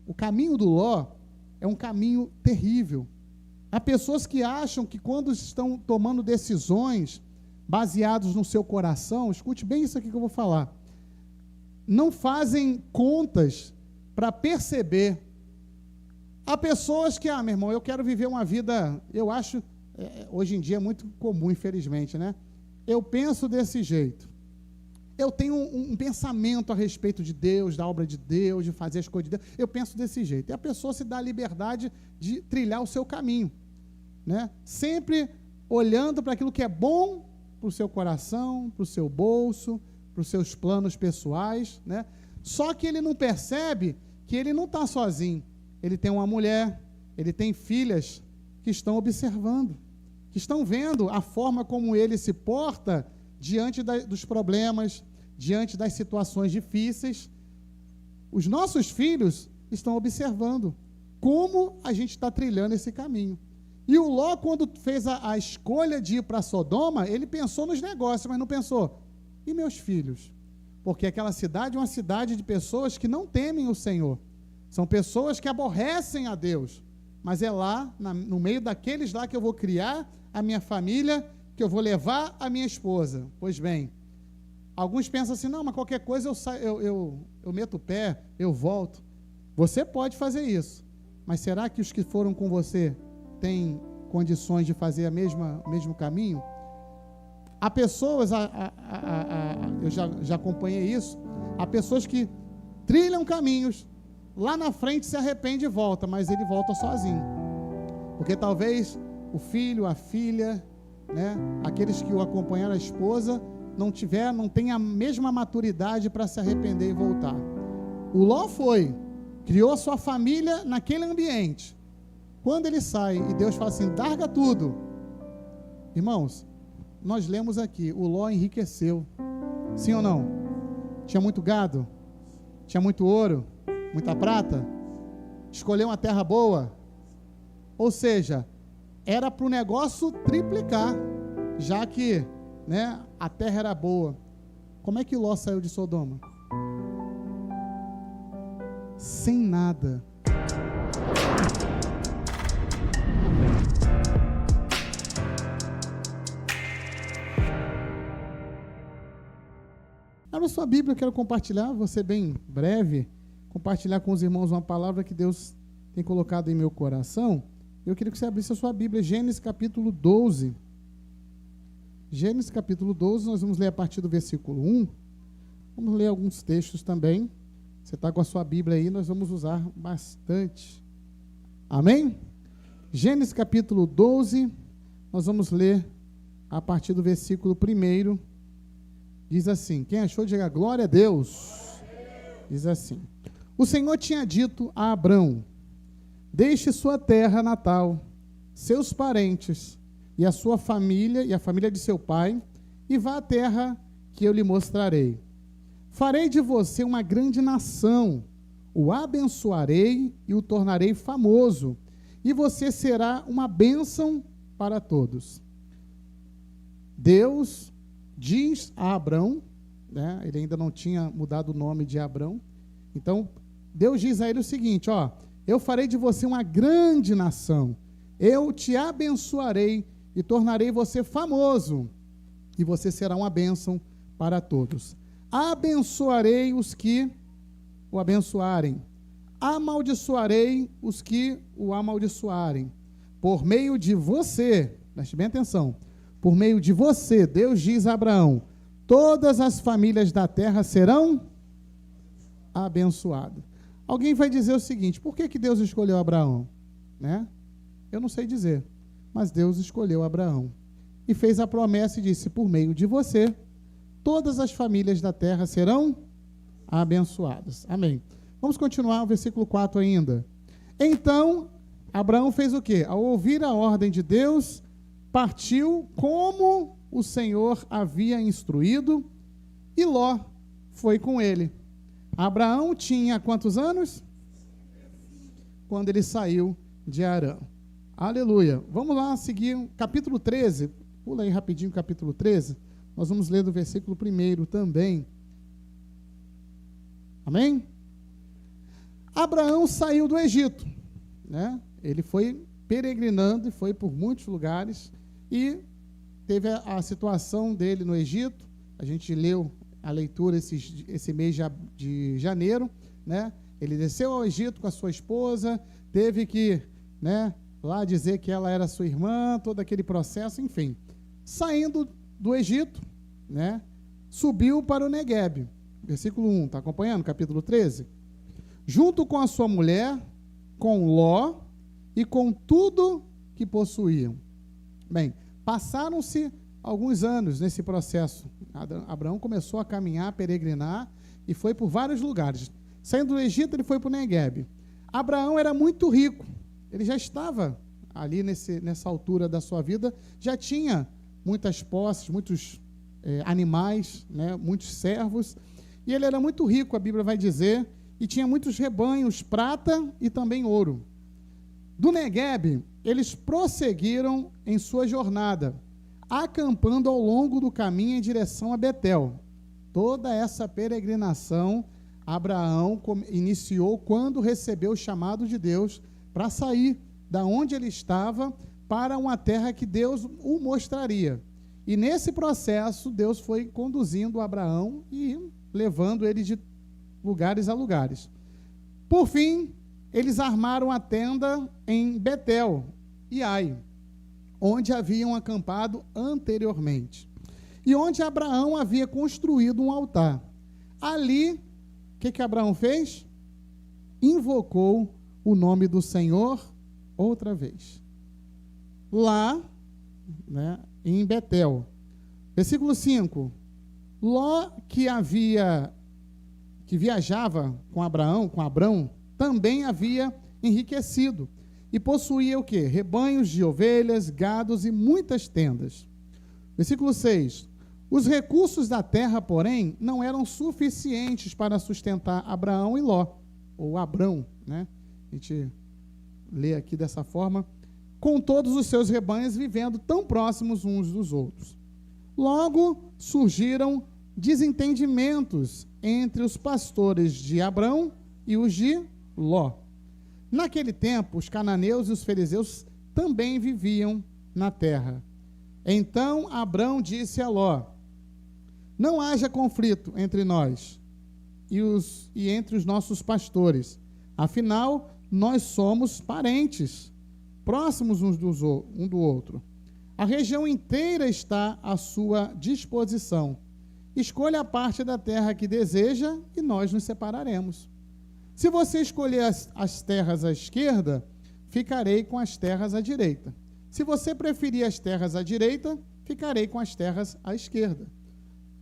o caminho do Ló é um caminho terrível. Há pessoas que acham que quando estão tomando decisões baseadas no seu coração, escute bem isso aqui que eu vou falar, não fazem contas para perceber. Há pessoas que, meu irmão, eu quero viver uma vida, eu acho, hoje em dia é muito comum, infelizmente, né? Eu penso desse jeito. Eu tenho um pensamento a respeito de Deus, da obra de Deus, de fazer as coisas de Deus. Eu penso desse jeito. E a pessoa se dá a liberdade de trilhar o seu caminho, né? Sempre olhando para aquilo que é bom para o seu coração, para o seu bolso, para os seus planos pessoais, né? Só que ele não percebe que ele não está sozinho. Ele tem uma mulher, ele tem filhas que estão observando, que estão vendo a forma como ele se porta diante dos problemas, diante das situações difíceis. Os nossos filhos estão observando como a gente está trilhando esse caminho. E o Ló, quando fez a escolha de ir para Sodoma, ele pensou nos negócios, mas não pensou, e meus filhos? Porque aquela cidade é uma cidade de pessoas que não temem o Senhor. São pessoas que aborrecem a Deus. Mas é lá, no meio daqueles lá que eu vou criar a minha família, que eu vou levar a minha esposa. Pois bem, alguns pensam assim, não, mas qualquer coisa eu meto o pé, eu volto. Você pode fazer isso, mas será que os que foram com você têm condições de fazer o mesmo caminho? Há pessoas, eu já acompanhei isso, há pessoas que trilham caminhos, lá na frente se arrepende e volta, mas ele volta sozinho. Porque talvez o filho, a filha, né, aqueles que o acompanharam, a esposa, não tem a mesma maturidade para se arrepender e voltar. O Ló criou a sua família naquele ambiente. Quando ele sai e Deus fala assim, larga tudo. Irmãos, nós lemos aqui, o Ló enriqueceu. Sim ou não? Tinha muito gado? Tinha muito ouro? Muita prata? Escolheu uma terra boa? Ou seja, era para o negócio triplicar, já que, né, a terra era boa. Como é que Ló saiu de Sodoma? Sem nada. Na sua Bíblia eu quero compartilhar, vou ser bem breve, compartilhar com os irmãos uma palavra que Deus tem colocado em meu coração. Eu queria que você abrisse a sua Bíblia, Gênesis capítulo 12. Gênesis capítulo 12, nós vamos ler a partir do versículo 1. Vamos ler alguns textos também. Você está com a sua Bíblia aí, nós vamos usar bastante. Amém? Gênesis capítulo 12, nós vamos ler a partir do versículo 1. Diz assim, quem achou, diga glória a Deus. Diz assim, o Senhor tinha dito a Abrão, deixe sua terra natal, seus parentes, e a sua família, e a família de seu pai, e vá à terra que eu lhe mostrarei. Farei de você uma grande nação, o abençoarei e o tornarei famoso, e você será uma bênção para todos. Deus diz a Abrão, né, ele ainda não tinha mudado o nome de Abrão, então Deus diz a ele o seguinte, eu farei de você uma grande nação, eu te abençoarei e tornarei você famoso, e você será uma bênção para todos. Abençoarei os que o abençoarem, amaldiçoarei os que o amaldiçoarem. Por meio de você, preste bem atenção, por meio de você, Deus diz a Abraão, todas as famílias da terra serão abençoadas. Alguém vai dizer o seguinte, por que Deus escolheu Abraão? Né? Eu não sei dizer, mas Deus escolheu Abraão. E fez a promessa e disse, por meio de você, todas as famílias da terra serão abençoadas. Amém. Vamos continuar o versículo 4 ainda. Então, Abraão fez o quê? Ao ouvir a ordem de Deus, partiu como o Senhor havia instruído, e Ló foi com ele. Abraão tinha quantos anos? Quando ele saiu de Harã. Aleluia. Vamos lá seguir capítulo 13. Pula aí rapidinho o capítulo 13. Nós vamos ler do versículo 1 também. Amém? Abraão saiu do Egito, né? Ele foi peregrinando e foi por muitos lugares e teve a situação dele no Egito. A gente leu a leitura esse mês de janeiro, né? Ele desceu ao Egito com a sua esposa, teve que, né, lá dizer que ela era sua irmã, todo aquele processo, enfim. Saindo do Egito, né, subiu para o Neguebe. Versículo 1, está acompanhando? Capítulo 13. Junto com a sua mulher, com Ló e com tudo que possuíam. Bem, passaram-se alguns anos nesse processo. Abraão começou a caminhar, a peregrinar e foi por vários lugares. Saindo do Egito, ele foi para o Neguebe. Abraão era muito rico. Ele já estava ali nessa altura da sua vida, já tinha muitas posses, muitos animais, né, muitos servos, e ele era muito rico, a Bíblia vai dizer, e tinha muitos rebanhos, prata e também ouro. Do Neguebe, eles prosseguiram em sua jornada, acampando ao longo do caminho em direção a Betel. Toda essa peregrinação, Abraão iniciou quando recebeu o chamado de Deus para sair da onde ele estava para uma terra que Deus o mostraria. E nesse processo, Deus foi conduzindo Abraão e levando ele de lugares a lugares. Por fim, eles armaram a tenda em Betel e Ai, onde haviam acampado anteriormente, e onde Abraão havia construído um altar. Ali, o que Abraão fez? Invocou o nome do Senhor outra vez. Lá, né, em Betel. Versículo 5. Ló, que viajava com Abrão, também havia enriquecido e possuía o quê? Rebanhos de ovelhas, gados e muitas tendas. Versículo 6. Os recursos da terra, porém, não eram suficientes para sustentar Abraão e Ló, ou Abrão, né? A gente lê aqui dessa forma, com todos os seus rebanhos vivendo tão próximos uns dos outros. Logo surgiram desentendimentos entre os pastores de Abrão e os de Ló. Naquele tempo, os cananeus e os fariseus também viviam na terra. Então Abrão disse a Ló: não haja conflito entre nós e entre os nossos pastores. Afinal, nós somos parentes, próximos um do outro. A região inteira está à sua disposição. Escolha a parte da terra que deseja e nós nos separaremos. Se você escolher as terras à esquerda, ficarei com as terras à direita. Se você preferir as terras à direita, ficarei com as terras à esquerda.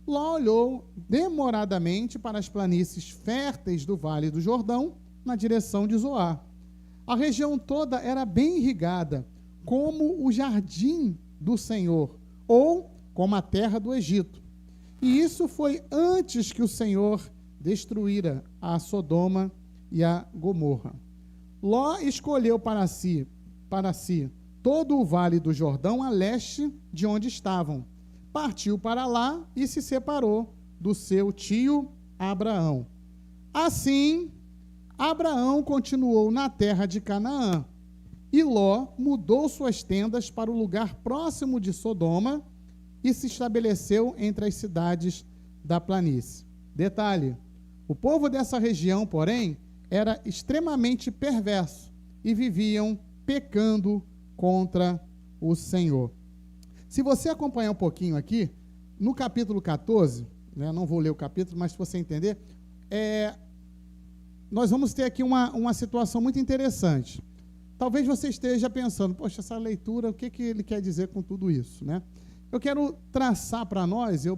Ló olhou demoradamente para as planícies férteis do Vale do Jordão, na direção de Zoar. A região toda era bem irrigada, como o jardim do Senhor, ou como a terra do Egito. E isso foi antes que o Senhor destruíra a Sodoma e a Gomorra. Ló escolheu para si todo o Vale do Jordão a leste de onde estavam. Partiu para lá e se separou do seu tio Abraão. Assim, Abraão continuou na terra de Canaã, e Ló mudou suas tendas para o lugar próximo de Sodoma e se estabeleceu entre as cidades da planície. Detalhe: o povo dessa região, porém, era extremamente perverso e viviam pecando contra o Senhor. Se você acompanhar um pouquinho aqui, no capítulo 14, né, não vou ler o capítulo, mas se você entender, nós vamos ter aqui uma situação muito interessante. Talvez você esteja pensando, poxa, essa leitura, o que ele quer dizer com tudo isso, né? Eu quero traçar para nós, se eu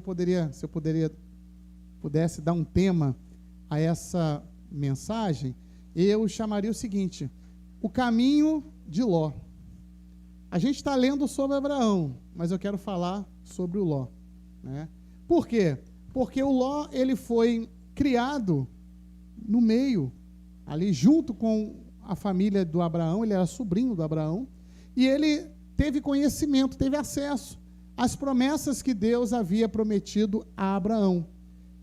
pudesse dar um tema a essa mensagem, eu chamaria o seguinte: o caminho de Ló. A gente está lendo sobre Abraão, mas eu quero falar sobre o Ló, né? Por quê? Porque o Ló, ele foi criado no meio, ali junto com a família do Abraão, ele era sobrinho do Abraão, e ele teve conhecimento, teve acesso às promessas que Deus havia prometido a Abraão.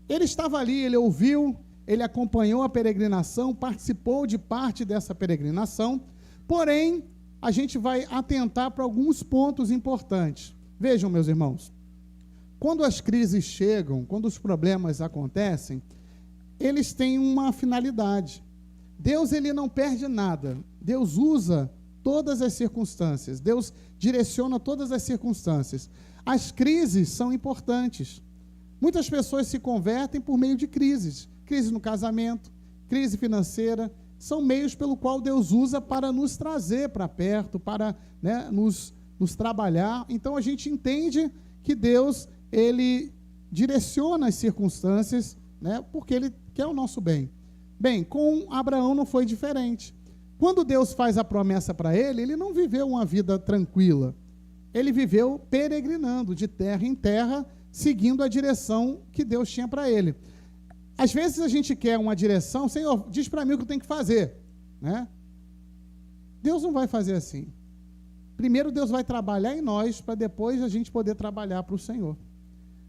Ele estava ali, ele ouviu, ele acompanhou a peregrinação, participou de parte dessa peregrinação, porém, a gente vai atentar para alguns pontos importantes. Vejam, meus irmãos, quando as crises chegam, quando os problemas acontecem, eles têm uma finalidade. Deus, ele não perde nada. Deus usa todas as circunstâncias. Deus direciona todas as circunstâncias. As crises são importantes. Muitas pessoas se convertem por meio de crises. Crise no casamento, crise financeira, são meios pelo qual Deus usa para nos trazer para perto, para, né, nos trabalhar. Então, a gente entende que Deus, ele direciona as circunstâncias, né, porque ele quer o nosso bem. Bem, com Abraão não foi diferente. Quando Deus faz a promessa para ele, ele não viveu uma vida tranquila. Ele viveu peregrinando de terra em terra, seguindo a direção que Deus tinha para ele. Às vezes a gente quer uma direção, Senhor, diz para mim o que eu tenho que fazer, né? Deus não vai fazer assim. Primeiro Deus vai trabalhar em nós, para depois a gente poder trabalhar para o Senhor.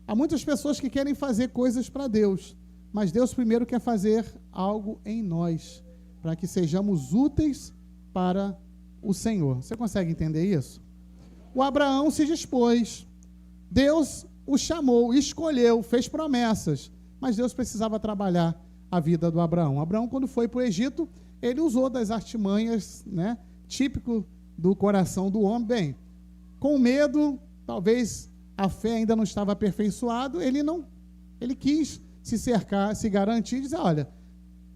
Há muitas pessoas que querem fazer coisas para Deus, mas Deus primeiro quer fazer algo em nós, para que sejamos úteis para o Senhor. Você consegue entender isso? O Abraão se dispôs, Deus o chamou, escolheu, fez promessas, mas Deus precisava trabalhar a vida do Abraão. Abraão, quando foi para o Egito, ele usou das artimanhas, né, típico do coração do homem. Bem, com medo, talvez a fé ainda não estava aperfeiçoada, ele quis se cercar, se garantir, e dizer, olha,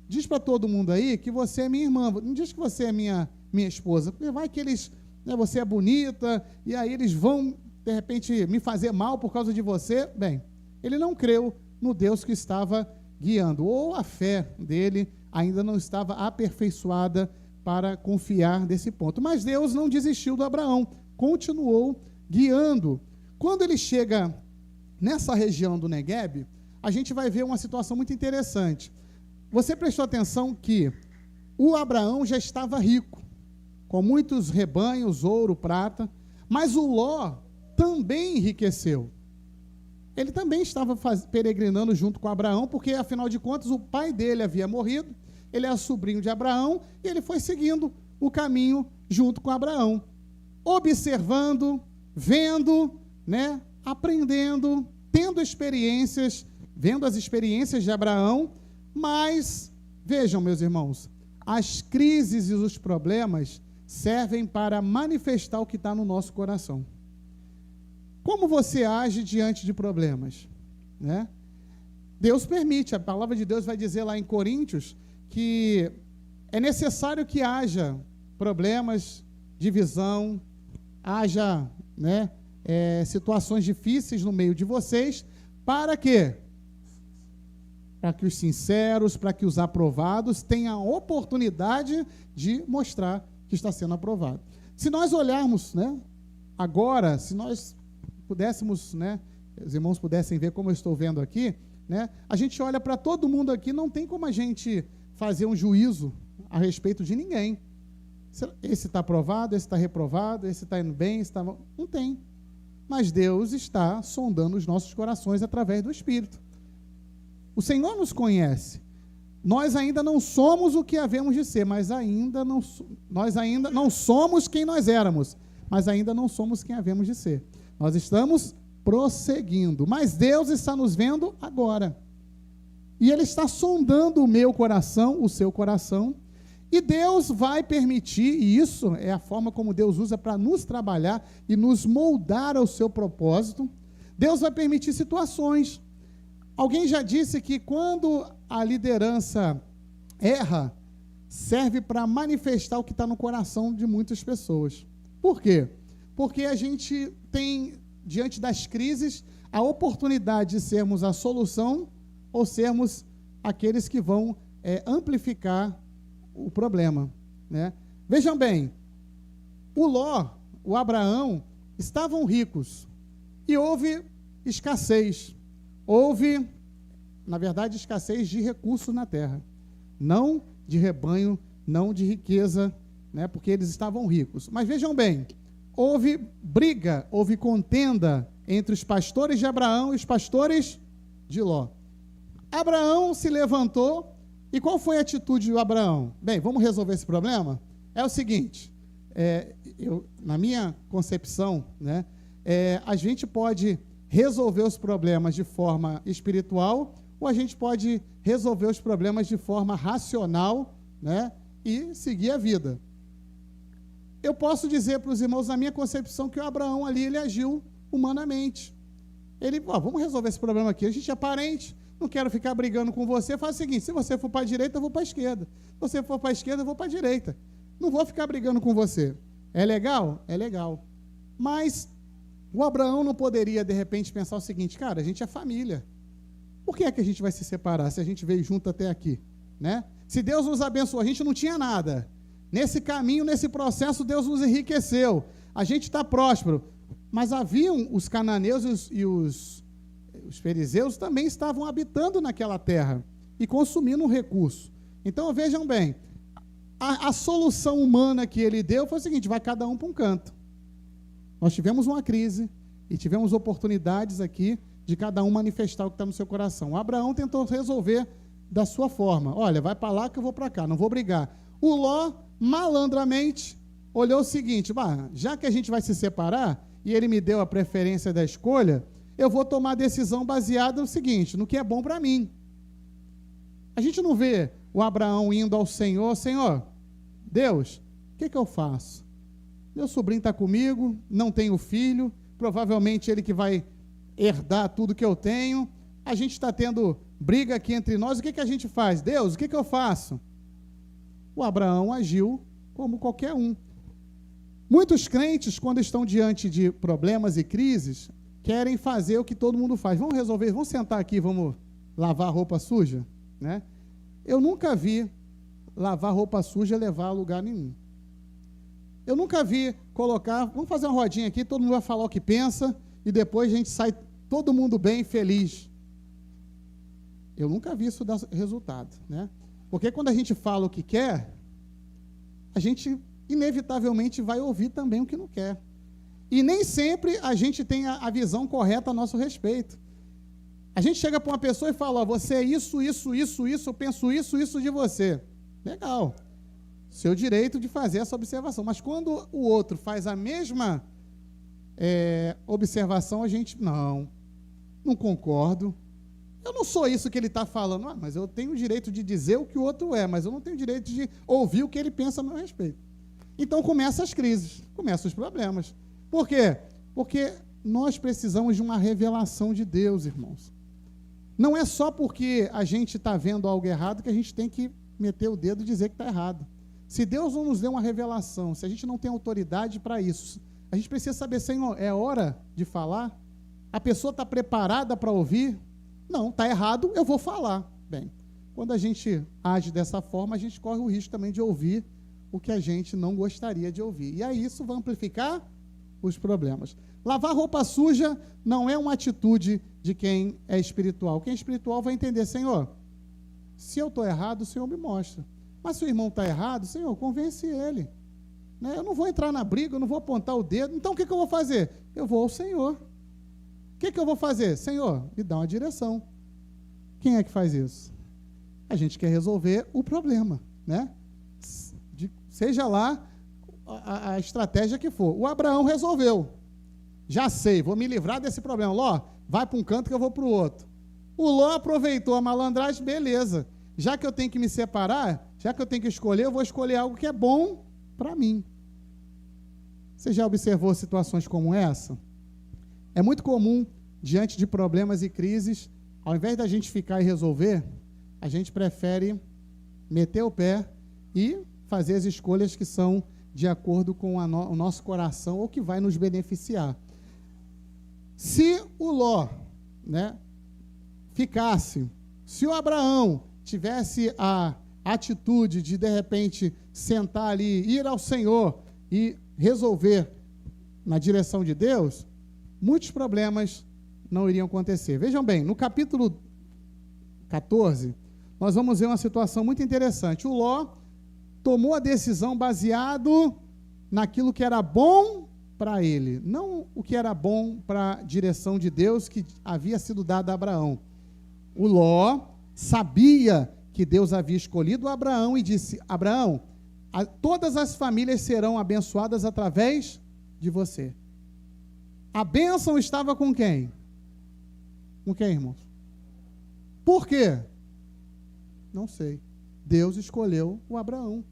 diz para todo mundo aí que você é minha irmã, não diz que você é minha esposa, porque vai que eles, né, você é bonita, e aí eles vão, de repente, me fazer mal por causa de você. Bem, ele não creu no Deus que estava guiando, ou a fé dele ainda não estava aperfeiçoada para confiar nesse ponto. Mas Deus não desistiu do Abraão, continuou guiando. Quando ele chega nessa região do Negueb, a gente vai ver uma situação muito interessante. Você prestou atenção que o Abraão já estava rico, com muitos rebanhos, ouro, prata, mas o Ló também enriqueceu. Ele também estava peregrinando junto com Abraão, porque, afinal de contas, o pai dele havia morrido, ele é sobrinho de Abraão, e ele foi seguindo o caminho junto com Abraão, observando, vendo, né, aprendendo, tendo experiências, vendo as experiências de Abraão, mas, vejam, meus irmãos, as crises e os problemas servem para manifestar o que está no nosso coração. Como você age diante de problemas, né? Deus permite, a palavra de Deus vai dizer lá em Coríntios que é necessário que haja problemas, divisão, haja, né, situações difíceis no meio de vocês, para quê? Para que os sinceros, para que os aprovados tenham a oportunidade de mostrar que está sendo aprovado. Se nós olharmos, né, agora, se nós pudéssemos, né, os irmãos pudessem ver como eu estou vendo aqui, né, a gente olha para todo mundo aqui, não tem como a gente fazer um juízo a respeito de ninguém. Esse está aprovado, esse está reprovado, esse está indo bem, esse está... Não tem. Mas Deus está sondando os nossos corações através do Espírito. O Senhor nos conhece. Nós ainda não somos o que havemos de ser, nós ainda não somos quem nós éramos, mas ainda não somos quem havemos de ser. Nós estamos prosseguindo, mas Deus está nos vendo agora. E Ele está sondando o meu coração, o seu coração, e Deus vai permitir, e isso é a forma como Deus usa para nos trabalhar e nos moldar ao seu propósito. Deus vai permitir situações. Alguém já disse que quando a liderança erra, serve para manifestar o que está no coração de muitas pessoas. Por quê? Porque a gente tem, diante das crises, a oportunidade de sermos a solução ou sermos aqueles que vão amplificar o problema, né? Vejam bem, o Ló, o Abraão, estavam ricos e houve escassez. Houve, na verdade, escassez de recursos na terra, não de rebanho, não de riqueza, né, porque eles estavam ricos. Mas vejam bem, houve briga, houve contenda entre os pastores de Abraão e os pastores de Ló. Abraão se levantou E qual foi a atitude de Abraão? Bem, vamos resolver esse problema? É o seguinte, na minha concepção, né, a gente pode resolver os problemas de forma espiritual ou a gente pode resolver os problemas de forma racional, né, e seguir a vida. Eu posso dizer para os irmãos, na minha concepção, que o Abraão ali, ele agiu humanamente. Ele, vamos resolver esse problema aqui, a gente é parente, não quero ficar brigando com você, faz o seguinte, se você for para a direita, eu vou para a esquerda. Se você for para a esquerda, eu vou para a direita. Não vou ficar brigando com você. É legal? É legal. Mas o Abraão não poderia, de repente, pensar o seguinte, cara, a gente é família. Por que é que a gente vai se separar se a gente veio junto até aqui? Né? Se Deus nos abençoou, a gente não tinha nada. Nesse caminho, nesse processo, Deus nos enriqueceu. A gente está próspero. Mas haviam os cananeus e os fariseus também estavam habitando naquela terra e consumindo um recurso. Então, vejam bem, a solução humana que ele deu foi o seguinte, vai cada um para um canto. Nós tivemos uma crise e tivemos oportunidades aqui de cada um manifestar o que está no seu coração. O Abraão tentou resolver da sua forma. Olha, vai para lá que eu vou para cá, não vou brigar. O Ló, malandramente, olhou o seguinte, já que a gente vai se separar, e ele me deu a preferência da escolha, eu vou tomar a decisão baseada no seguinte, no que é bom para mim. A gente não vê o Abraão indo ao Senhor, Senhor, Deus, o que eu faço? Meu sobrinho está comigo, não tenho filho, provavelmente ele que vai herdar tudo que eu tenho, a gente está tendo briga aqui entre nós, o que a gente faz? Deus, o que eu faço? O Abraão agiu como qualquer um. Muitos crentes, quando estão diante de problemas e crises, querem fazer o que todo mundo faz. Vamos resolver, vamos sentar aqui, vamos lavar roupa suja? Né? Eu nunca vi lavar roupa suja levar a lugar nenhum. Eu nunca vi colocar, vamos fazer uma rodinha aqui, todo mundo vai falar o que pensa, e depois a gente sai todo mundo bem, feliz. Eu nunca vi isso dar resultado, né? Porque quando a gente fala o que quer, a gente inevitavelmente vai ouvir também o que não quer. E nem sempre a gente tem a visão correta a nosso respeito. A gente chega para uma pessoa e fala, você é isso, eu penso isso de você. Legal. Seu direito de fazer essa observação. Mas quando o outro faz a mesma observação, a gente, não concordo. Eu não sou isso que ele está falando, mas eu tenho o direito de dizer o que o outro é, mas eu não tenho o direito de ouvir o que ele pensa a meu respeito. Então começam as crises, começam os problemas. Por quê? Porque nós precisamos de uma revelação de Deus, irmãos. Não é só porque a gente está vendo algo errado que a gente tem que meter o dedo e dizer que está errado. Se Deus não nos deu uma revelação, se a gente não tem autoridade para isso, a gente precisa saber, Senhor, é hora de falar? A pessoa está preparada para ouvir? Não, está errado, eu vou falar. Bem, quando a gente age dessa forma, a gente corre o risco também de ouvir o que a gente não gostaria de ouvir. E aí isso vai amplificar os problemas. Lavar roupa suja não é uma atitude de quem é espiritual. Quem é espiritual vai entender, Senhor, se eu estou errado, o Senhor me mostra. Mas se o irmão está errado, Senhor, convence ele. Né? Eu não vou entrar na briga, eu não vou apontar o dedo. Então o que eu vou fazer? Eu vou ao Senhor. O que eu vou fazer? Senhor, me dá uma direção. Quem é que faz isso? A gente quer resolver o problema, né? Seja lá a estratégia que for. O Abraão resolveu. Já sei, vou me livrar desse problema. Ló, vai para um canto que eu vou para o outro. O Ló aproveitou a malandragem, beleza. Já que eu tenho que me separar, já que eu tenho que escolher, eu vou escolher algo que é bom para mim. Você já observou situações como essa? É muito comum, diante de problemas e crises, ao invés da gente ficar e resolver, a gente prefere meter o pé e fazer as escolhas que são de acordo com o nosso coração ou que vai nos beneficiar. Se o Ló, né, ficasse, se o Abraão tivesse a atitude de repente, sentar ali, ir ao Senhor e resolver na direção de Deus, muitos problemas não iriam acontecer. Vejam bem, no capítulo 14, nós vamos ver uma situação muito interessante. O Ló tomou a decisão baseado naquilo que era bom para ele, não o que era bom para a direção de Deus que havia sido dada a Abraão. O Ló sabia que Deus havia escolhido Abraão e disse: Abraão, todas as famílias serão abençoadas através de você. A bênção estava com quem? Com quem, irmãos? Por quê? Não sei. Deus escolheu o Abraão,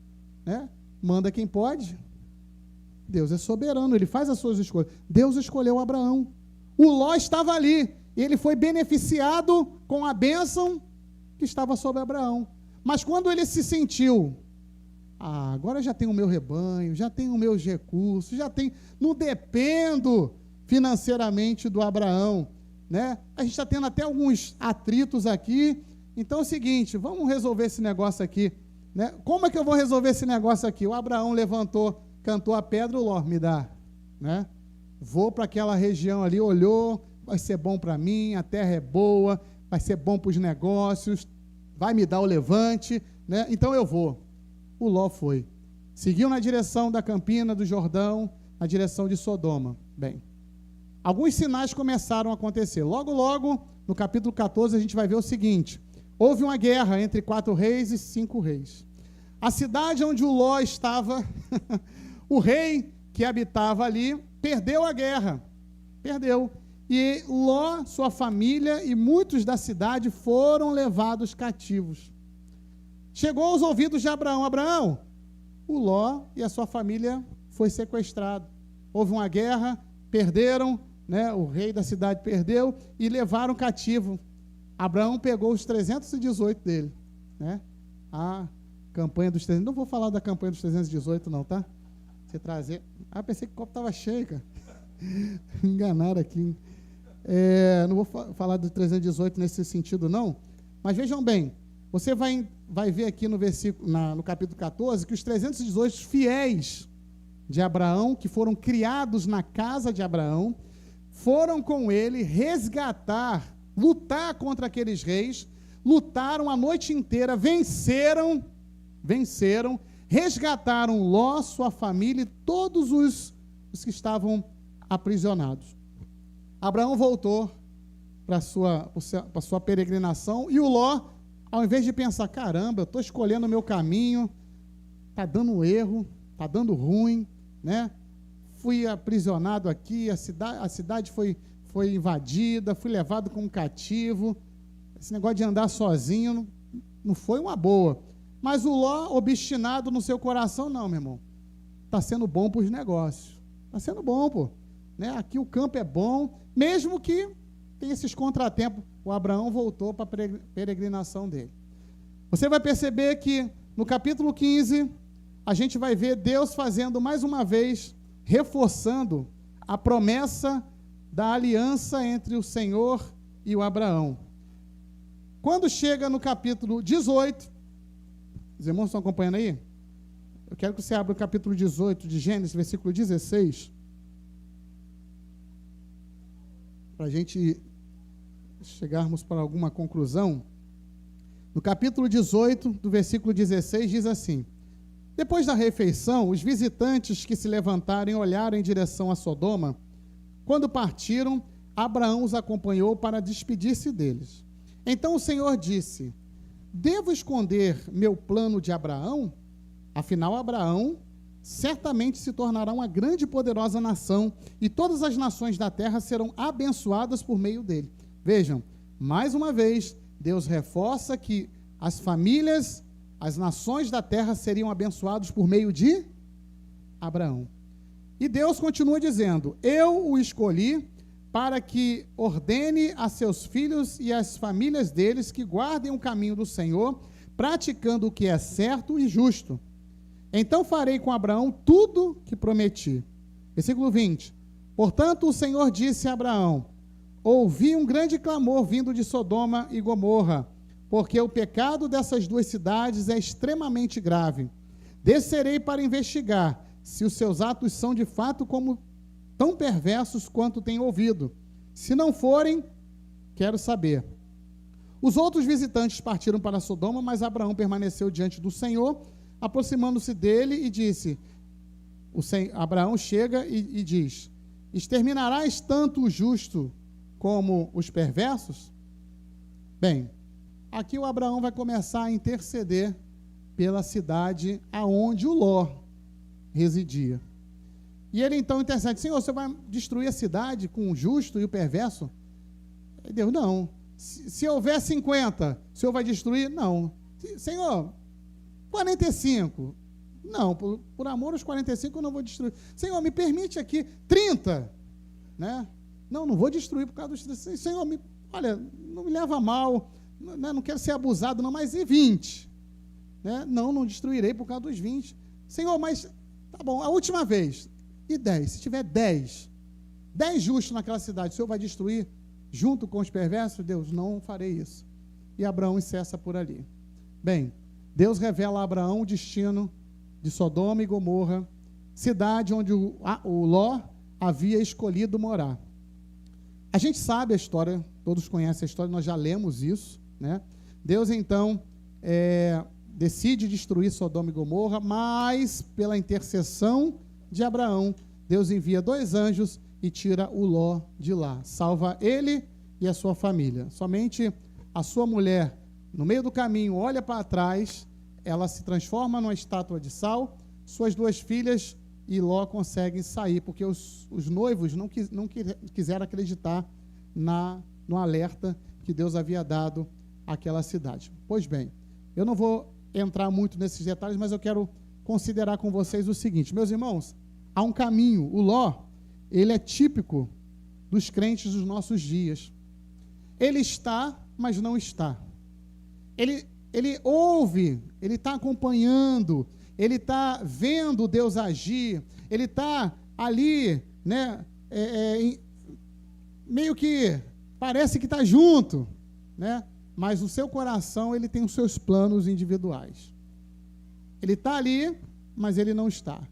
né? Manda quem pode. Deus é soberano, ele faz as suas escolhas. Deus escolheu Abraão. O Ló estava ali, e ele foi beneficiado com a bênção que estava sobre Abraão. Mas quando ele se sentiu, agora já tenho o meu rebanho, já tenho os meus recursos, não dependo financeiramente do Abraão, né? A gente está tendo até alguns atritos aqui. Então é o seguinte, vamos resolver esse negócio aqui, né? Como é que eu vou resolver esse negócio aqui? O Abraão levantou, cantou a pedra, o Ló, me dá, né? Vou para aquela região ali, olhou, vai ser bom para mim, a terra é boa, vai ser bom para os negócios, vai me dar o levante, né? Então eu vou. O Ló foi. Seguiu na direção da campina do Jordão, na direção de Sodoma. Bem, alguns sinais começaram a acontecer. Logo, logo, no capítulo 14, a gente vai ver o seguinte: houve uma guerra entre 4 reis e 5 reis. A cidade onde o Ló estava, o rei que habitava ali, perdeu a guerra. Perdeu. E Ló, sua família e muitos da cidade foram levados cativos. Chegou aos ouvidos de Abraão: Abraão, o Ló e a sua família foi sequestrado. Houve uma guerra, perderam, né? O rei da cidade perdeu e levaram cativo. Abraão pegou os 318 dele, né? A campanha dos 300. Não vou falar da campanha dos 318 não, tá? Você trazer. Pensei que o copo estava cheio, cara. Me enganaram aqui. Não vou falar do 318 nesse sentido não, mas vejam bem, você vai ver aqui no versículo, no capítulo 14, que os 318 fiéis de Abraão, que foram criados na casa de Abraão, foram com ele resgatar, lutar contra aqueles reis, lutaram a noite inteira, venceram, resgataram Ló, sua família e todos os que estavam aprisionados. Abraão voltou para a sua peregrinação, e o Ló, ao invés de pensar, caramba, eu estou escolhendo o meu caminho, está dando erro, está dando ruim, né? Fui aprisionado aqui, a cidade foi invadida, fui levado como cativo, esse negócio de andar sozinho não foi uma boa. Mas o Ló, obstinado no seu coração, não, meu irmão, está sendo bom para os negócios, está sendo bom, pô. Né? Aqui o campo é bom, mesmo que tenha esses contratempos. O Abraão voltou para a peregrinação dele. Você vai perceber que no capítulo 15, a gente vai ver Deus fazendo mais uma vez, reforçando a promessa da aliança entre o Senhor e o Abraão. Quando chega no capítulo 18, os irmãos estão acompanhando aí? Eu quero que você abra o capítulo 18 de Gênesis, versículo 16, para a gente chegarmos para alguma conclusão. No capítulo 18, do versículo 16, diz assim: depois da refeição, os visitantes que se levantaram e olharam em direção a Sodoma, quando partiram, Abraão os acompanhou para despedir-se deles. Então o Senhor disse: devo esconder meu plano de Abraão? Afinal, Abraão certamente se tornará uma grande e poderosa nação, e todas as nações da terra serão abençoadas por meio dele. Vejam, mais uma vez, Deus reforça que as famílias, as nações da terra seriam abençoadas por meio de Abraão. E Deus continua dizendo: eu o escolhi para que ordene a seus filhos e às famílias deles que guardem o caminho do Senhor, praticando o que é certo e justo. Então farei com Abraão tudo que prometi. Versículo 20. Portanto, o Senhor disse a Abraão: ouvi um grande clamor vindo de Sodoma e Gomorra, porque o pecado dessas duas cidades é extremamente grave. Descerei para investigar se os seus atos são de fato como tão perversos quanto tenho ouvido. Se não forem, quero saber. Os outros visitantes partiram para Sodoma, mas Abraão permaneceu diante do Senhor, aproximando-se dele e disse, Abraão chega e diz: exterminarás tanto o justo como os perversos? Bem, aqui o Abraão vai começar a interceder pela cidade aonde o Ló residia. E ele então intercede: Senhor, você vai destruir a cidade com o justo e o perverso? E Deus: não. Se houver 50, o Senhor vai destruir? Não. Senhor, 45. Não, por amor aos 45 eu não vou destruir. Senhor, me permite aqui 30. Né? Não vou destruir por causa dos 30. Senhor, olha, não me leva a mal, né? Não quero ser abusado não, mas e 20? Né? Não destruirei por causa dos 20. Senhor, mas, tá bom, a última vez, e 10? Se tiver 10 justos naquela cidade, o Senhor vai destruir junto com os perversos? Deus: não farei isso. E Abraão cessa por ali. Bem, Deus revela a Abraão o destino de Sodoma e Gomorra, cidade onde o Ló havia escolhido morar. A gente sabe a história, todos conhecem a história, nós já lemos isso, né? Deus então decide destruir Sodoma e Gomorra, mas pela intercessão de Abraão, Deus envia 2 anjos e tira o Ló de lá, salva ele e a sua família. Somente a sua mulher, no meio do caminho, olha para trás, ela se transforma numa estátua de sal, suas 2 filhas e Ló conseguem sair, porque os noivos não quiseram acreditar no alerta que Deus havia dado àquela cidade. Pois bem, eu não vou entrar muito nesses detalhes, mas eu quero considerar com vocês o seguinte: meus irmãos, há um caminho. O Ló, ele é típico dos crentes dos nossos dias. Ele está, mas não está. Ele ouve, ele está acompanhando, ele está vendo Deus agir, ele está ali, né, meio que parece que está junto, né, mas no seu coração ele tem os seus planos individuais. Ele está ali, mas ele não está.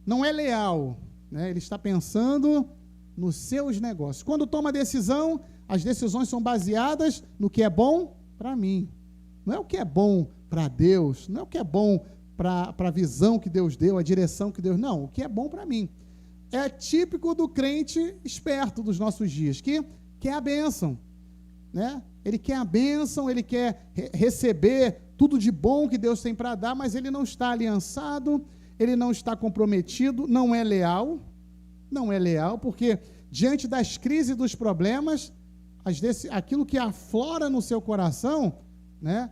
Não é leal, né, ele está pensando nos seus negócios. Quando toma decisão, as decisões são baseadas no que é bom para mim. Não é o que é bom para Deus, não é o que é bom para a visão que Deus deu, a direção que Deus... Não, o que é bom para mim. É típico do crente esperto dos nossos dias, que quer a bênção, né? Ele quer a bênção, ele quer receber tudo de bom que Deus tem para dar, mas ele não está aliançado, ele não está comprometido, não é leal, porque diante das crises e dos problemas, aquilo que aflora no seu coração, né,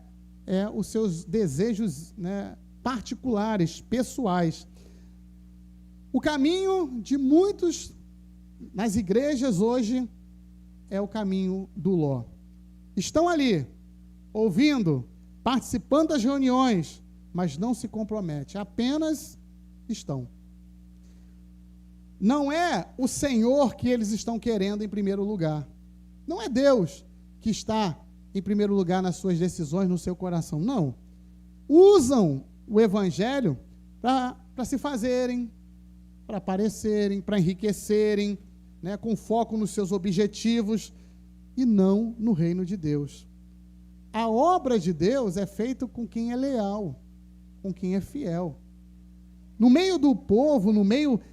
os seus desejos, né, particulares, pessoais. O caminho de muitos nas igrejas hoje é o caminho do Ló. Estão ali, ouvindo, participando das reuniões, mas não se comprometem, apenas estão. Não é o Senhor que eles estão querendo em primeiro lugar. Não é Deus que está em primeiro lugar nas suas decisões, no seu coração. Não. Usam o evangelho para se fazerem, para aparecerem, para enriquecerem, né, com foco nos seus objetivos e não no reino de Deus. A obra de Deus é feita com quem é leal, com quem é fiel. No meio do povo,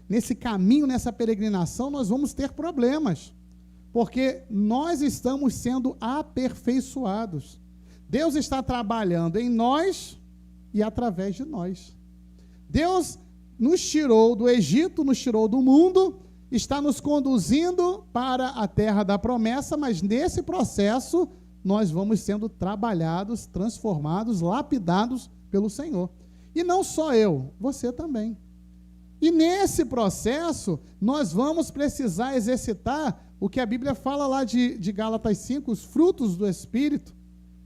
nesse caminho, nessa peregrinação, nós vamos ter problemas, porque nós estamos sendo aperfeiçoados. Deus está trabalhando em nós e através de nós. Deus nos tirou do Egito, nos tirou do mundo, está nos conduzindo para a terra da promessa, mas nesse processo nós vamos sendo trabalhados, transformados, lapidados pelo Senhor. E não só eu, você também. E nesse processo, nós vamos precisar exercitar o que a Bíblia fala lá de Gálatas 5, os frutos do Espírito,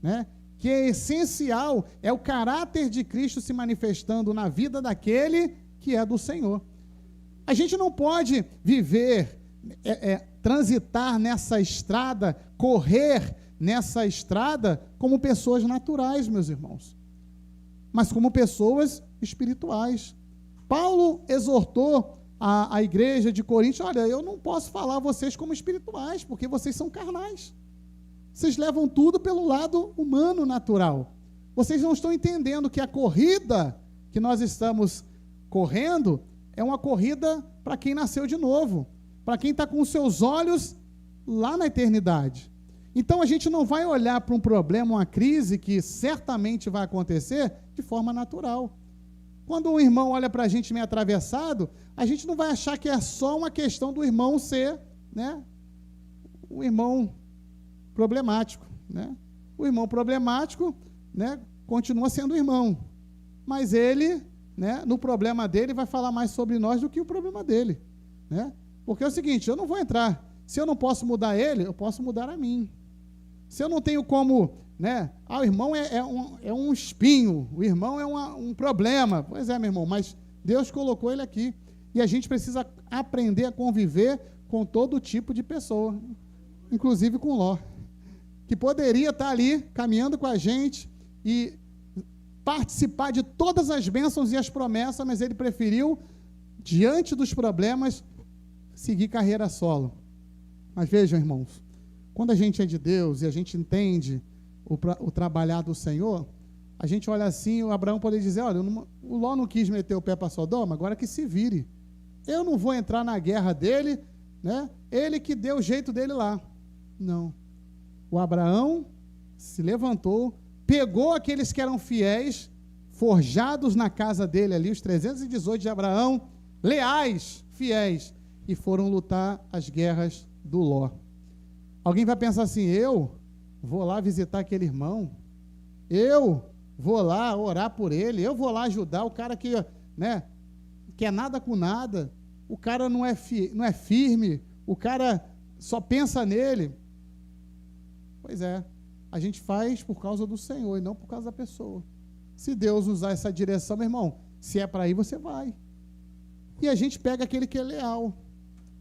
né? Que é essencial, é o caráter de Cristo se manifestando na vida daquele que é do Senhor. A gente não pode viver, transitar nessa estrada, correr nessa estrada como pessoas naturais, meus irmãos, mas como pessoas espirituais. Paulo exortou a igreja de Corinto: olha, eu não posso falar a vocês como espirituais, porque vocês são carnais. Vocês levam tudo pelo lado humano, natural. Vocês não estão entendendo que a corrida que nós estamos correndo é uma corrida para quem nasceu de novo, para quem está com os seus olhos lá na eternidade. Então a gente não vai olhar para um problema, uma crise que certamente vai acontecer de forma natural. Quando um irmão olha para a gente meio atravessado, a gente não vai achar que é só uma questão do irmão ser, né, um irmão problemático, né? O irmão problemático, né, continua sendo irmão, mas ele, né, no problema dele vai falar mais sobre nós do que o problema dele, né? Porque é o seguinte, eu não vou entrar, se eu não posso mudar ele, eu posso mudar a mim. Se eu não tenho como, né, o irmão é um espinho, o irmão é um problema, pois é, meu irmão, mas Deus colocou ele aqui, e a gente precisa aprender a conviver com todo tipo de pessoa, inclusive com Ló, que poderia estar ali caminhando com a gente e participar de todas as bênçãos e as promessas, mas ele preferiu, diante dos problemas, seguir carreira solo. Mas vejam, irmãos, quando a gente é de Deus e a gente entende o trabalhar do Senhor, a gente olha assim, o Abraão poderia dizer, olha, o Ló não quis meter o pé para Sodoma, agora que se vire. Eu não vou entrar na guerra dele, né? Ele que deu o jeito dele lá. Não. O Abraão se levantou, pegou aqueles que eram fiéis, forjados na casa dele ali, os 318 de Abraão, leais, fiéis, e foram lutar as guerras do Ló. Alguém vai pensar assim, eu vou lá visitar aquele irmão, eu vou lá orar por ele, eu vou lá ajudar o cara que, né, quer nada com nada, o cara não é firme, o cara só pensa nele. Pois é, a gente faz por causa do Senhor e não por causa da pessoa. Se Deus usar essa direção, meu irmão, se é para ir, você vai. E a gente pega aquele que é leal,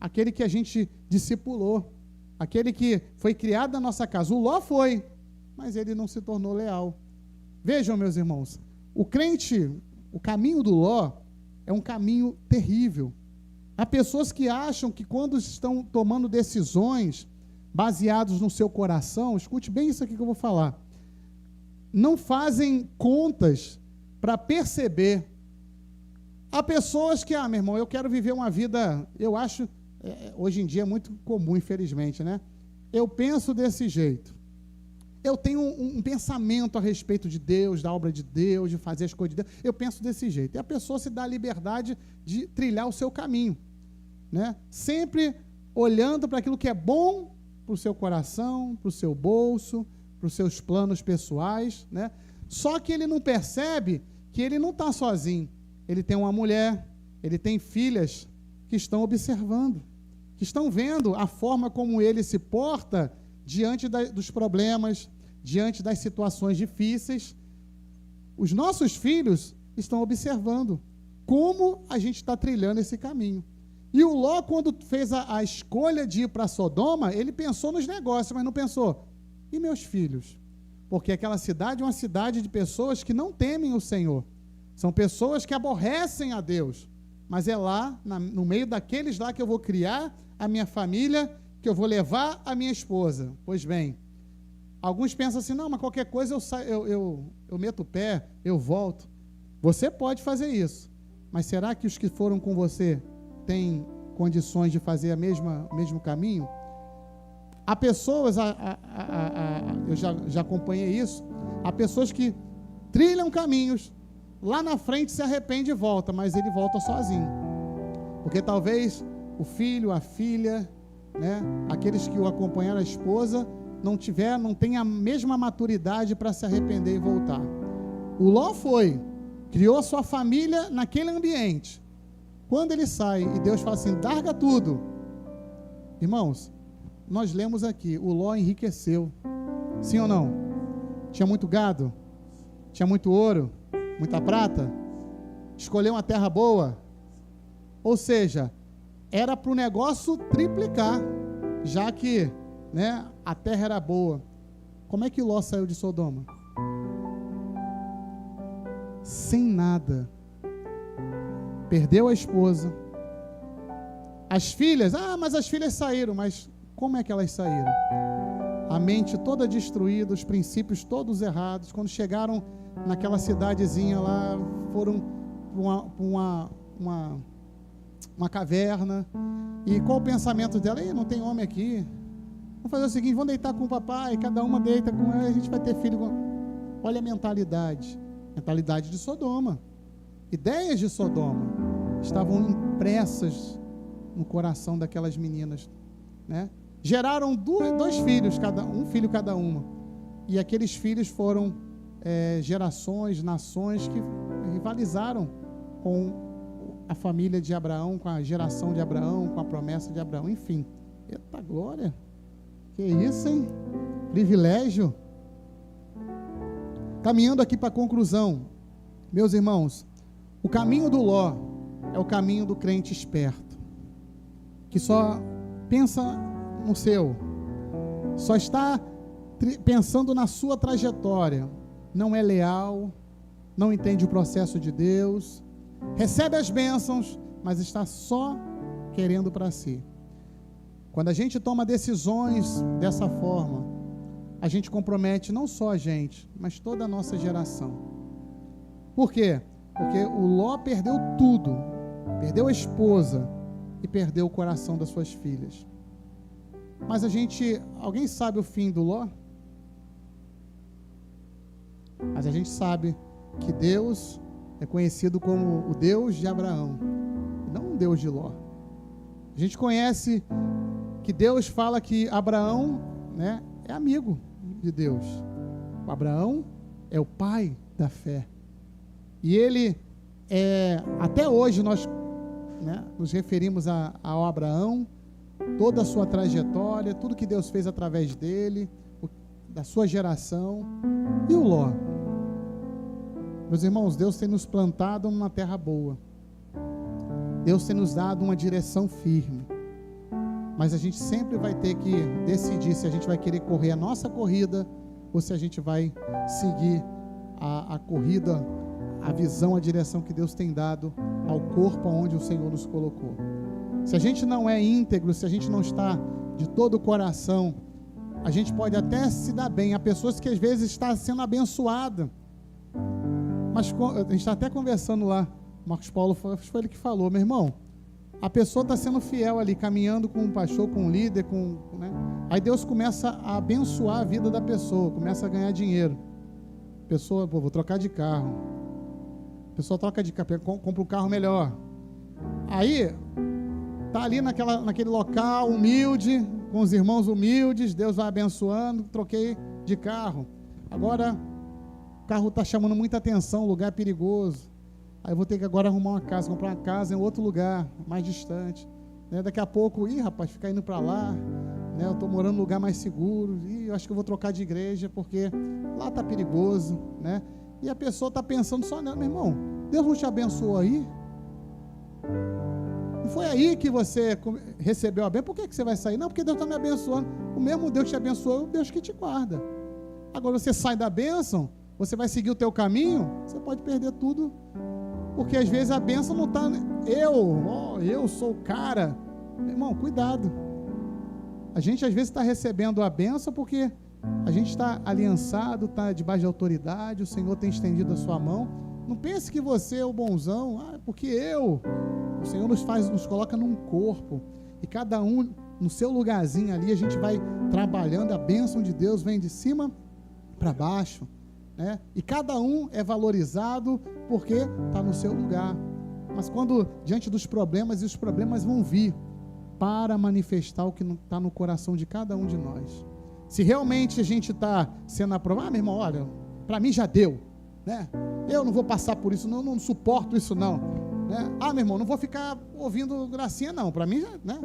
aquele que a gente discipulou, aquele que foi criado na nossa casa. O Ló foi, mas ele não se tornou leal. Vejam, meus irmãos, o crente, o caminho do Ló é um caminho terrível. Há pessoas que acham que quando estão tomando decisões baseados no seu coração, escute bem isso aqui que eu vou falar, não fazem contas para perceber. Há pessoas que, meu irmão, eu quero viver uma vida, eu acho, hoje em dia é muito comum, infelizmente, né? Eu penso desse jeito. Eu tenho um pensamento a respeito de Deus, da obra de Deus, de fazer as coisas de Deus. Eu penso desse jeito. E a pessoa se dá a liberdade de trilhar o seu caminho, né? Sempre olhando para aquilo que é bom para o seu coração, para o seu bolso, para os seus planos pessoais, né? Só que ele não percebe que ele não está sozinho. Ele tem uma mulher, ele tem filhas que estão observando, que estão vendo a forma como ele se porta diante dos problemas, diante das situações difíceis. Os nossos filhos estão observando como a gente está trilhando esse caminho. E o Ló, quando fez a escolha de ir para Sodoma, ele pensou nos negócios, mas não pensou, e meus filhos? Porque aquela cidade é uma cidade de pessoas que não temem o Senhor. São pessoas que aborrecem a Deus. Mas é lá, no meio daqueles lá que eu vou criar a minha família, que eu vou levar a minha esposa. Pois bem, alguns pensam assim, não, mas qualquer coisa eu meto o pé, eu volto. Você pode fazer isso, mas será que os que foram com você têm condições de fazer o mesmo caminho? Há pessoas, eu já acompanhei isso, há pessoas que trilham caminhos, lá na frente se arrepende e volta, mas ele volta sozinho. Porque talvez o filho, a filha, né, aqueles que o acompanharam, a esposa, não tem a mesma maturidade para se arrepender e voltar. O Ló criou a sua família naquele ambiente. Quando ele sai e Deus fala assim, larga tudo. Irmãos, nós lemos aqui, o Ló enriqueceu. Sim ou não? Tinha muito gado? Tinha muito ouro? Muita prata? Escolheu uma terra boa? Ou seja, era para o negócio triplicar, já que, né, a terra era boa. Como é que Ló saiu de Sodoma? Sem nada. Perdeu a esposa. As filhas, mas as filhas saíram, mas como é que elas saíram? A mente toda destruída, os princípios todos errados. Quando chegaram naquela cidadezinha lá, foram para uma caverna. E qual o pensamento dela? Não tem homem aqui. Vamos fazer o seguinte, vamos deitar com o papai, cada uma deita com ela, a gente vai ter filho. Olha a mentalidade de Sodoma. Ideias de Sodoma estavam impressas no coração daquelas meninas, né? Geraram dois filhos, um filho cada uma. E aqueles filhos foram gerações, nações que rivalizaram com a família de Abraão, com a geração de Abraão, com a promessa de Abraão, enfim. Eita glória! Que isso, hein? Privilégio. Caminhando aqui para a conclusão, meus irmãos, o caminho do Ló é o caminho do crente esperto, que só pensa no seu, só está pensando na sua trajetória, não é leal, não entende o processo de Deus, recebe as bênçãos, mas está só querendo para si. Quando a gente toma decisões dessa forma, a gente compromete não só a gente, mas toda a nossa geração. Por quê? Porque o Ló perdeu tudo, perdeu a esposa e perdeu o coração das suas filhas. Mas alguém sabe o fim do Ló? Mas a gente sabe que Deus é conhecido como o Deus de Abraão, não o Deus de Ló. A gente conhece que Deus fala que Abraão, né, é amigo de Deus. O Abraão é o pai da fé. E ele, até hoje nós, né, nos referimos ao Abraão, toda a sua trajetória, tudo que Deus fez através dele, da sua geração. E o Ló? Meus irmãos, Deus tem nos plantado numa terra boa. Deus tem nos dado uma direção firme. Mas a gente sempre vai ter que decidir se a gente vai querer correr a nossa corrida ou se a gente vai seguir a corrida, a visão, a direção que Deus tem dado ao corpo onde o Senhor nos colocou. Se a gente não é íntegro, se a gente não está de todo o coração, a gente pode até se dar bem. Há pessoas que às vezes estão sendo abençoadas, mas a gente está até conversando lá, Marcos Paulo foi ele que falou, meu irmão, a pessoa está sendo fiel ali, caminhando com um pastor, com um líder, né? Aí Deus começa a abençoar a vida da pessoa, começa a ganhar dinheiro. A pessoa, vou trocar de carro. A pessoa troca de carro, compra um carro melhor. Aí, está ali naquele local humilde, com os irmãos humildes, Deus vai abençoando, troquei de carro. Agora, o carro está chamando muita atenção, o lugar é perigoso. Aí eu vou ter que agora arrumar uma casa, comprar uma casa em outro lugar, mais distante. Né? Daqui a pouco, rapaz, ficar indo para lá, né? Eu estou morando num lugar mais seguro, eu acho que eu vou trocar de igreja, porque lá está perigoso, né? E a pessoa está pensando só nela, meu irmão, Deus não te abençoou aí? Não foi aí que você recebeu a bênção? Por que você vai sair? Não, porque Deus está me abençoando. O mesmo Deus que te abençoou é o Deus que te guarda. Agora você sai da bênção, você vai seguir o teu caminho, você pode perder tudo. Porque às vezes a bênção não está, eu sou o cara. Meu irmão, cuidado. A gente às vezes está recebendo a bênção porque a gente está aliançado, está debaixo de autoridade, o Senhor tem estendido a sua mão. Não pense que você é o bonzão, porque o Senhor nos coloca num corpo, e cada um no seu lugarzinho ali, a gente vai trabalhando, a bênção de Deus vem de cima para baixo. Né? E cada um é valorizado porque está no seu lugar. Mas quando diante dos problemas, e os problemas vão vir para manifestar o que está no coração de cada um de nós. Se realmente a gente está sendo aprovado, meu irmão, olha, para mim já deu, né? Eu não vou passar por isso, não suporto isso não, né? Meu irmão, não vou ficar ouvindo gracinha não, para mim já, né?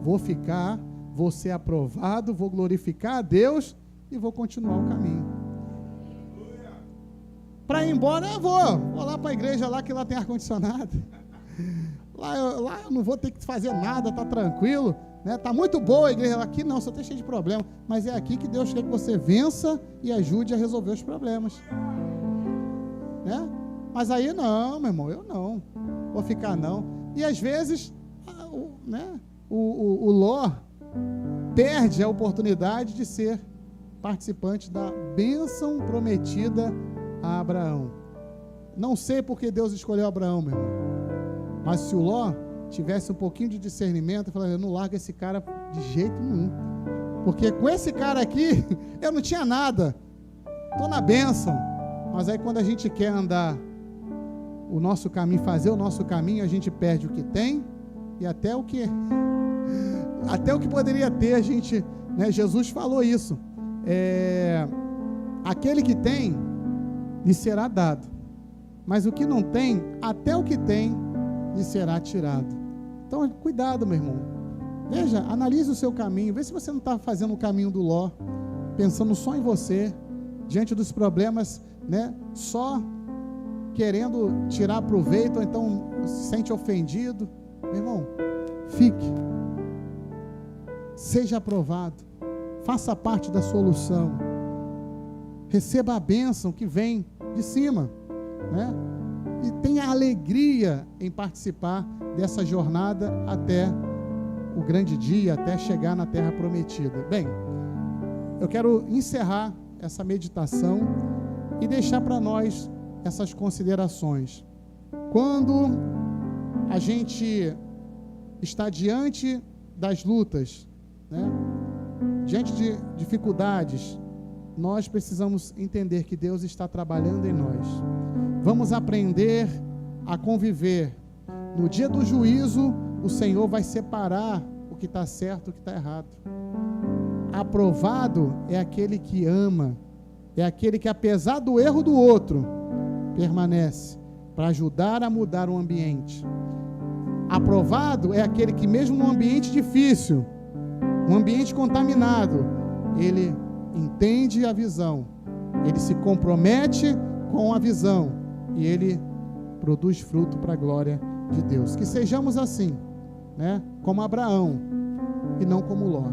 Vou ser aprovado, vou glorificar a Deus e vou continuar o caminho. Para ir embora, eu vou lá para a igreja lá, que lá tem ar-condicionado. Lá eu não vou ter que fazer nada, tá tranquilo, né? Tá muito boa a igreja aqui, não, só tem cheio de problema. Mas é aqui que Deus quer que você vença e ajude a resolver os problemas, né? Mas aí não, meu irmão, eu não vou ficar não. E às vezes, né? O Ló perde a oportunidade de ser participante da bênção prometida a Abraão. Não sei porque Deus escolheu Abraão, meu irmão, mas se o Ló tivesse um pouquinho de discernimento, eu falaria, não larga esse cara de jeito nenhum, Porque com esse cara aqui, eu não tinha nada. Estou na bênção. Mas aí quando a gente quer andar o nosso caminho, fazer o nosso caminho, a gente perde o que tem e até o que poderia ter, a gente, né? Jesus falou isso. Aquele que tem, lhe será dado. Mas o que não tem, até o que tem, lhe será tirado. Então, cuidado, meu irmão. Veja, analise o seu caminho. Vê se você não está fazendo o caminho do Ló, pensando só em você, diante dos problemas, né? Só querendo tirar proveito, ou então se sente ofendido. Meu irmão, fique. Seja aprovado. Faça parte da solução. Receba a bênção que vem de cima, né? E tenha alegria em participar dessa jornada até o grande dia, até chegar na terra prometida. Bem, eu quero encerrar essa meditação e deixar para nós essas considerações. Quando a gente está diante das lutas, né? Diante de dificuldades, nós precisamos entender que Deus está trabalhando em nós. Vamos aprender a conviver. No dia do juízo, o Senhor vai separar o que está certo e o que está errado. Aprovado é aquele que ama, é aquele que, apesar do erro do outro, permanece para ajudar a mudar o ambiente. Aprovado é aquele que, mesmo num ambiente difícil, um ambiente contaminado, ele entende a visão, ele se compromete com a visão e ele produz fruto para a glória de Deus. Que sejamos assim, né? Como Abraão e não como Ló.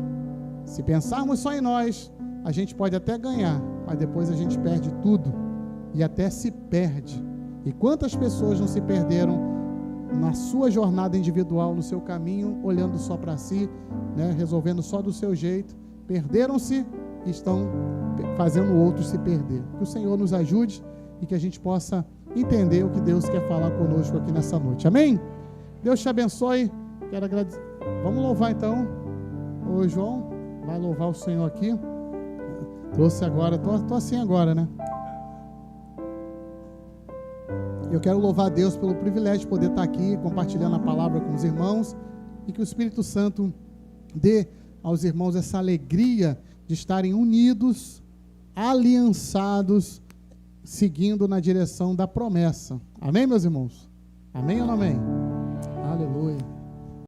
Se pensarmos só em nós, a gente pode até ganhar, mas depois a gente perde tudo e até se perde. E quantas pessoas não se perderam na sua jornada individual, no seu caminho, olhando só para si, né? Resolvendo só do seu jeito, perderam-se e estão fazendo outros se perder. Que o Senhor nos ajude e que a gente possa entender o que Deus quer falar conosco aqui nessa noite. Amém? Deus te abençoe. Quero agradecer. Vamos louvar então. Ô João, vai louvar o Senhor aqui. Trouxe agora, tô assim agora, né? Eu quero louvar a Deus pelo privilégio de poder estar aqui compartilhando a palavra com os irmãos e que o Espírito Santo dê aos irmãos essa alegria de estarem unidos, aliançados, seguindo na direção da promessa. Amém, meus irmãos? Amém ou não amém? Aleluia.